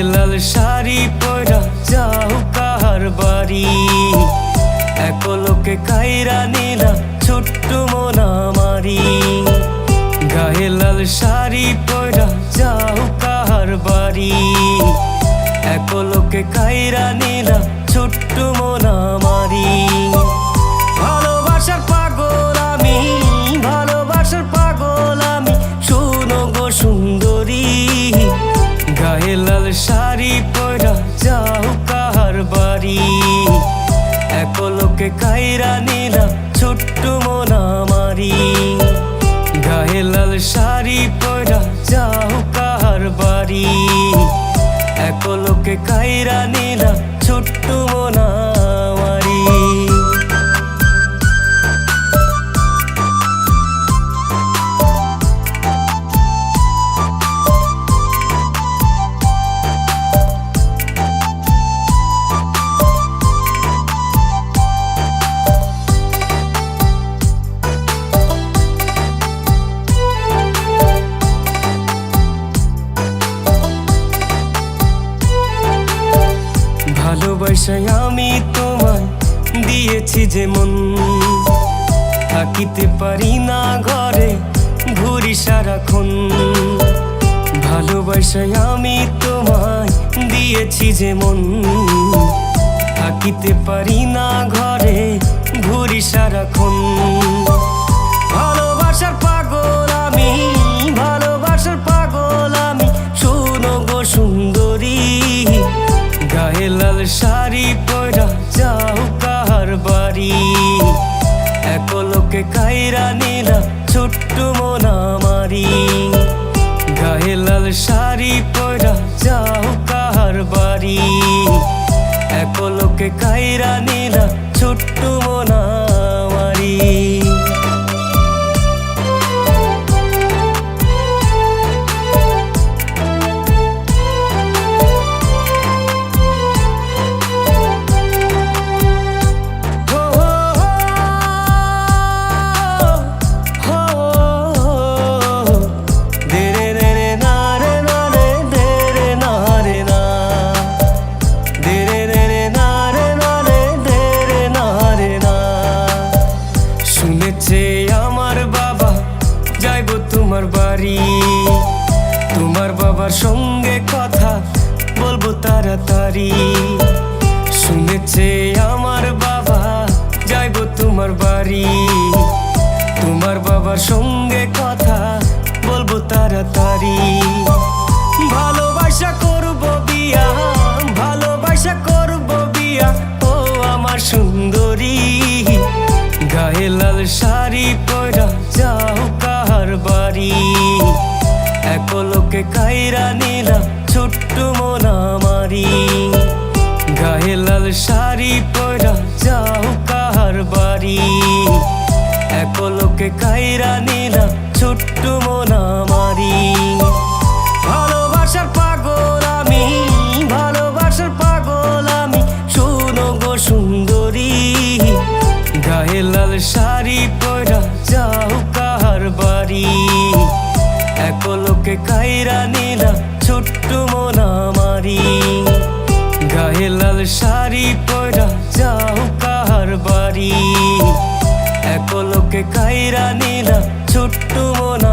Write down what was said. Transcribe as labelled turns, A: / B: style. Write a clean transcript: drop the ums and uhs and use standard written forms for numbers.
A: লাল শাড়ি পরা যাও কাহার বাড়ি, এক লোকে কাইরা নিলা ছোট্ট মন আমারি। গায়ে লাল শাড়ি পরা যাও কাহার বাড়ি, এক লোকে কাইরা নিলা ছোট্ট মন আমারি। ভালোবাসার পাগল আমি, ভালোবাসার পাগল আমি, শোনো গো সুন্দরী। গায়ে লাল শাড়ি পরা যাও কাহার বাড়ি, এক লোকে কাইরা নিলা ছোট্ট মন আমারি। গায়ে লাল শাড়ি পরা যাও কাহার বাড়ি, এক লোকে কাইরা নিলা ছোট্ট মন আমারি। ভালোবাসায় আমি তোমায় দিয়েছি যে মন, থাকিতে পারি না ঘরে ঘুরি সারাক্ষণ। ভালোবাসায় আমি তোমায় দিয়েছি যে মন, থাকিতে পারি না ঘরে ঘুরি সারাক্ষণ। ভালোবাসার পাগল আমি, ভালোবাসার পাগল আমি, শোনো গো সুন্দরী। গায়ে লাল শাড়ি পরা যাও কাহার বাড়ি, এক লোকে কাইরা নিলা ছোট্ট মন আমারি। গায়ে লাল শাড়ি পরা যাও কাহার বাড়ি, এক লোকে কাইরা নিলা ছোট্ট মন আমারি। আমার বাবা যাইব তোমার বাড়ি, তোমার বাবার সঙ্গে কথা বলবো তাড়াতাড়ি। শুনেছে আমার বাবা যাইব তোমার বাড়ি, তোমার বাবার সঙ্গে কথা বলবো তাড়াতাড়ি। ভালোবাসা করব বিয়া, ভালোবাসা করব বিয়া, ও আমার সুন্দরী। গায়ে লাল শাড়ি পরা যাও কাহার বাড়ি, এক লোকে কাইরা নিলা ছোট্ট মন আমারি। গায়ে লাল শাড়ি পরা যাও কাহার বাড়ি, এক লোকে কাইরা নিলা ছোট্ট মন আমারি। ভালোবাসার পাগল আমি, ভালোবাসার পাগল আমি, শোনো গো সুন্দরী। গায়ে লাল শাড়ি পরা যাও কাহার বাড়ি, এক লোকে কাইরা নিলা ছোট্ট মন আমারি। গায়ে লাল শাড়ি পরা যাও কাহার বাড়ি, এক লোকে কাইরা নিলা ছোট্ট মন